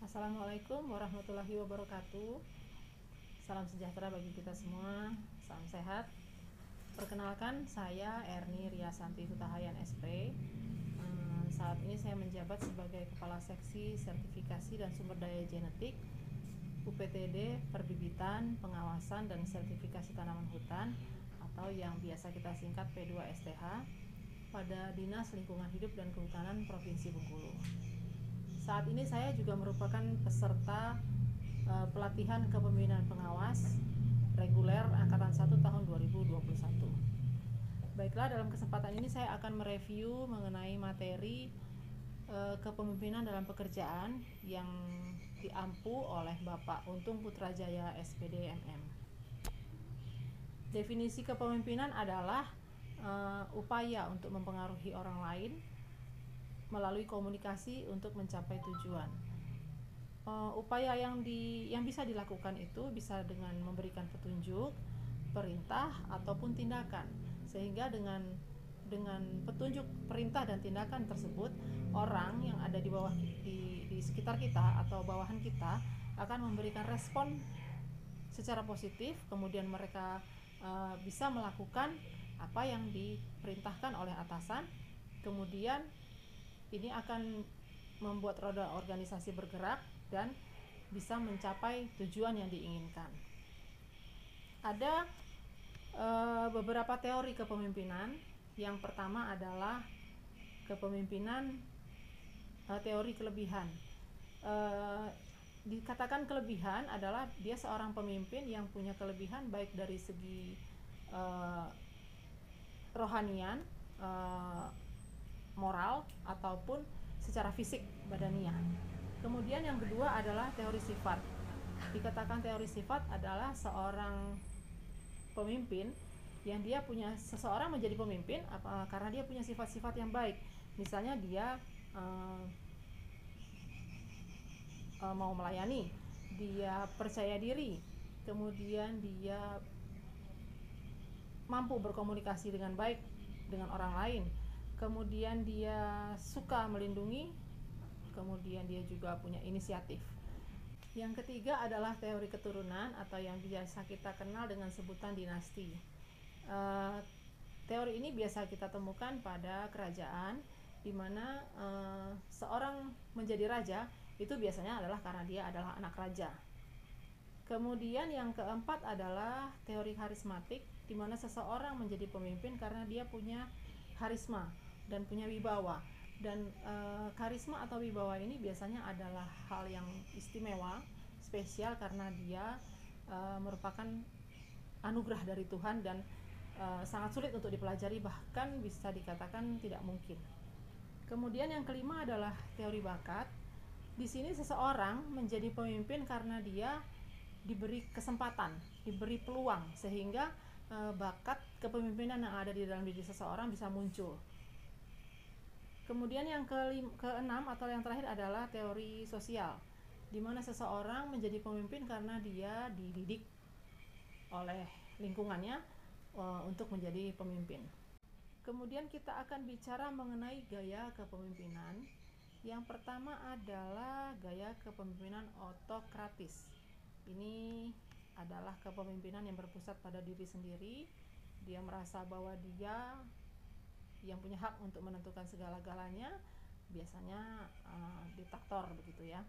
Assalamualaikum warahmatullahi wabarakatuh. Salam sejahtera bagi kita semua. Salam sehat. Perkenalkan, saya Erni Riasanti Hutahayan SP. Saat ini saya menjabat sebagai Kepala Seksi Sertifikasi dan Sumber Daya Genetik UPTD Perbibitan, Pengawasan dan Sertifikasi Tanaman Hutan atau yang biasa kita singkat P2STH pada Dinas Lingkungan Hidup dan Kehutanan Provinsi Bengkulu. Saat ini saya juga merupakan peserta pelatihan kepemimpinan pengawas reguler Angkatan 1 tahun 2021. Baiklah, dalam kesempatan ini saya akan mereview mengenai materi kepemimpinan dalam pekerjaan yang diampu oleh Bapak Untung Putrajaya SPD MM. Definisi kepemimpinan adalah upaya untuk mempengaruhi orang lain melalui komunikasi untuk mencapai tujuan. Upaya yang bisa dilakukan itu bisa dengan memberikan petunjuk, perintah ataupun tindakan, sehingga dengan petunjuk, perintah dan tindakan tersebut, orang yang ada di bawah di sekitar kita atau bawahan kita akan memberikan respon secara positif. Kemudian mereka bisa melakukan apa yang diperintahkan oleh atasan. Kemudian ini akan membuat roda organisasi bergerak dan bisa mencapai tujuan yang diinginkan. Ada beberapa teori kepemimpinan. Yang pertama adalah kepemimpinan teori kelebihan. Dikatakan kelebihan adalah dia seorang pemimpin yang punya kelebihan baik dari segi rohanian, moral ataupun secara fisik badaniah. Kemudian yang kedua adalah teori sifat. Dikatakan teori sifat adalah seorang pemimpin yang dia punya, seseorang menjadi pemimpin karena dia punya sifat-sifat yang baik. Misalnya dia mau melayani, dia percaya diri, kemudian dia mampu berkomunikasi dengan baik dengan orang lain, kemudian dia suka melindungi, kemudian dia juga punya inisiatif. Yang ketiga adalah teori keturunan atau yang biasa kita kenal dengan sebutan dinasti. Teori ini biasa kita temukan pada kerajaan, di mana seorang menjadi raja itu biasanya adalah karena dia adalah anak raja. Kemudian yang keempat adalah teori karismatik, di mana seseorang menjadi pemimpin karena dia punya karisma dan punya wibawa. Dan karisma atau wibawa ini biasanya adalah hal yang istimewa, spesial karena dia merupakan anugerah dari Tuhan dan sangat sulit untuk dipelajari, bahkan bisa dikatakan tidak mungkin. Kemudian yang kelima adalah teori bakat. Di sini seseorang menjadi pemimpin karena dia diberi kesempatan, diberi peluang, sehingga bakat kepemimpinan yang ada di dalam diri seseorang bisa muncul. Kemudian yang keenam atau yang terakhir adalah teori sosial, di mana seseorang menjadi pemimpin karena dia dididik oleh lingkungannya untuk menjadi pemimpin. Kemudian kita akan bicara mengenai gaya kepemimpinan. Yang pertama adalah gaya kepemimpinan otokratis. Ini adalah kepemimpinan yang berpusat pada diri sendiri. Dia merasa bahwa dia yang punya hak untuk menentukan segala-galanya, biasanya diktator begitu ya.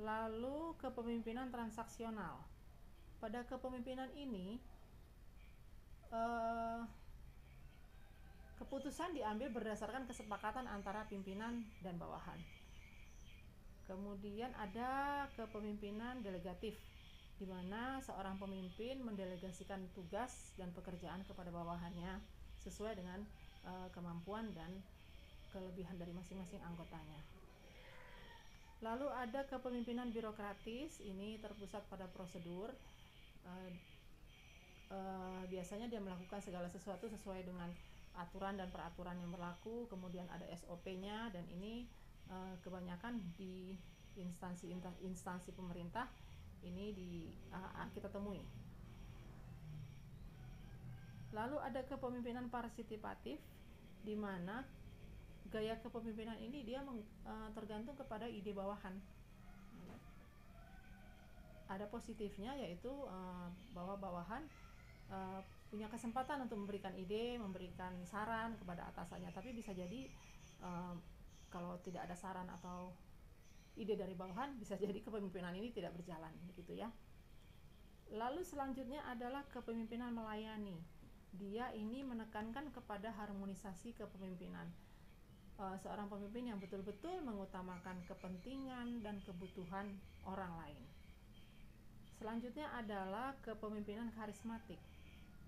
Lalu kepemimpinan transaksional. Pada kepemimpinan ini keputusan diambil berdasarkan kesepakatan antara pimpinan dan bawahan. Kemudian ada kepemimpinan delegatif, di mana seorang pemimpin mendelegasikan tugas dan pekerjaan kepada bawahannya sesuai dengan kemampuan dan kelebihan dari masing-masing anggotanya. Lalu ada kepemimpinan birokratis, ini terpusat pada prosedur. Biasanya dia melakukan segala sesuatu sesuai dengan aturan dan peraturan yang berlaku, kemudian ada SOP-nya, dan ini kebanyakan di instansi pemerintah ini kita temui. Lalu ada kepemimpinan partisipatif, di mana gaya kepemimpinan ini dia tergantung kepada ide bawahan. ada positifnya, yaitu bahwa bawahan punya kesempatan untuk memberikan ide, memberikan saran kepada atasannya. Tapi bisa jadi kalau tidak ada saran atau ide dari bawahan, bisa jadi kepemimpinan ini tidak berjalan, begitu ya. Lalu selanjutnya adalah kepemimpinan melayani. Dia ini menekankan kepada harmonisasi kepemimpinan. Seorang pemimpin yang betul-betul mengutamakan kepentingan dan kebutuhan orang lain. Selanjutnya adalah kepemimpinan karismatik,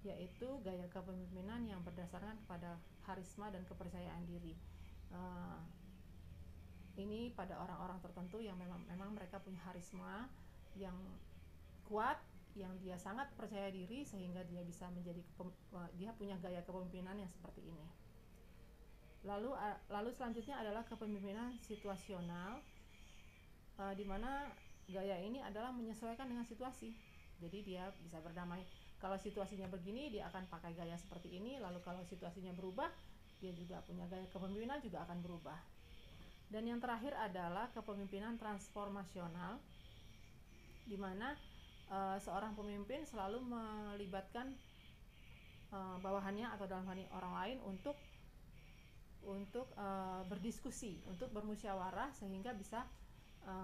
yaitu gaya kepemimpinan yang berdasarkan kepada karisma dan kepercayaan diri. Ini pada orang-orang tertentu yang memang mereka punya karisma yang kuat, yang dia sangat percaya diri sehingga dia bisa dia punya gaya kepemimpinan yang seperti ini. Lalu selanjutnya adalah kepemimpinan situasional, di mana gaya ini adalah menyesuaikan dengan situasi. Jadi dia bisa berdamai. Kalau situasinya begini, dia akan pakai gaya seperti ini. Lalu kalau situasinya berubah, dia juga punya gaya kepemimpinan juga akan berubah. Dan yang terakhir adalah kepemimpinan transformasional, di mana seorang pemimpin selalu melibatkan bawahannya atau dalam hal ini orang lain untuk berdiskusi, untuk bermusyawarah sehingga bisa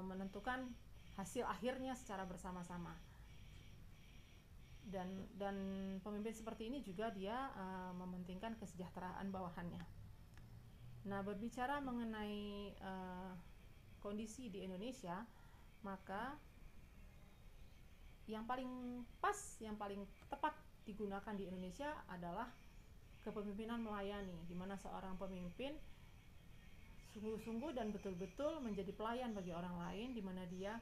menentukan hasil akhirnya secara bersama-sama. Dan pemimpin seperti ini juga dia mementingkan kesejahteraan bawahannya. Nah, berbicara mengenai kondisi di Indonesia, maka yang paling pas, yang paling tepat digunakan di Indonesia adalah kepemimpinan melayani, di mana seorang pemimpin sungguh-sungguh dan betul-betul menjadi pelayan bagi orang lain, di mana dia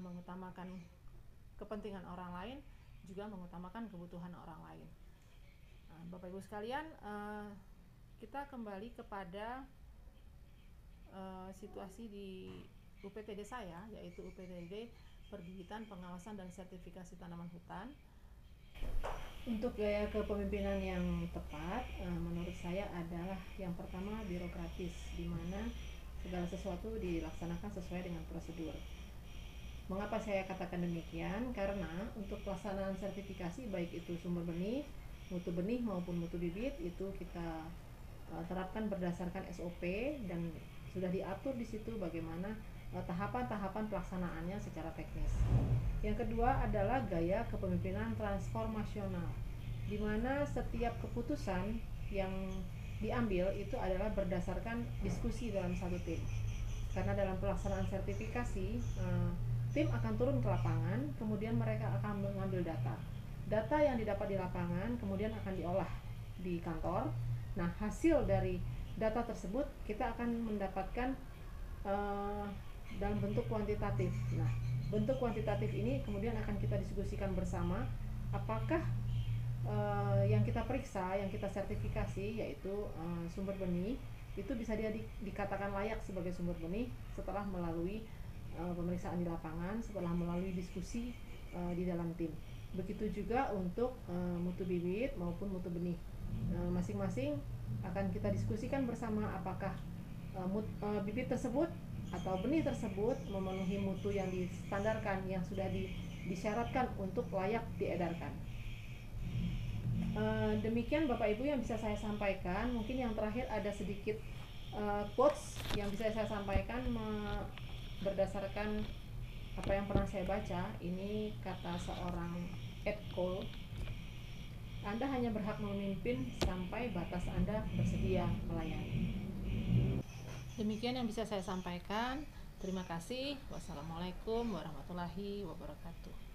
mengutamakan kepentingan orang lain, juga mengutamakan kebutuhan orang lain. Nah, Bapak Ibu sekalian, kita kembali kepada situasi di UPTD saya, yaitu UPTD Perbibitan, Pengawasan dan Sertifikasi Tanaman Hutan. Untuk gaya kepemimpinan yang tepat, menurut saya adalah yang pertama birokratis, di mana segala sesuatu dilaksanakan sesuai dengan prosedur. Mengapa saya katakan demikian? Karena untuk pelaksanaan sertifikasi, baik itu sumber benih, mutu benih maupun mutu bibit, itu kita terapkan berdasarkan SOP dan sudah diatur di situ bagaimana tahapan-tahapan pelaksanaannya secara teknis. Yang kedua adalah gaya kepemimpinan transformasional, di mana setiap keputusan yang diambil itu adalah berdasarkan diskusi dalam satu tim. Karena dalam pelaksanaan sertifikasi, tim akan turun ke lapangan, kemudian mereka akan mengambil data. Data yang didapat di lapangan kemudian akan diolah di kantor. Nah, hasil dari data tersebut kita akan mendapatkan dalam bentuk kuantitatif. Nah, bentuk kuantitatif ini kemudian akan kita diskusikan bersama, apakah yang kita periksa, yang kita sertifikasi, yaitu sumber benih, itu bisa dikatakan layak sebagai sumber benih setelah melalui pemeriksaan di lapangan, setelah melalui diskusi di dalam tim. Begitu juga untuk mutu bibit maupun mutu benih. Masing-masing akan kita diskusikan bersama apakah bibit tersebut atau benih tersebut memenuhi mutu yang distandarkan, yang sudah disyaratkan untuk layak diedarkan. Demikian Bapak Ibu yang bisa saya sampaikan. Mungkin yang terakhir ada sedikit quotes yang bisa saya sampaikan berdasarkan apa yang pernah saya baca. Ini kata seorang Ed Cole, Anda hanya berhak memimpin sampai batas Anda bersedia melayani. Demikian yang bisa saya sampaikan. Terima kasih. Wassalamualaikum warahmatullahi wabarakatuh.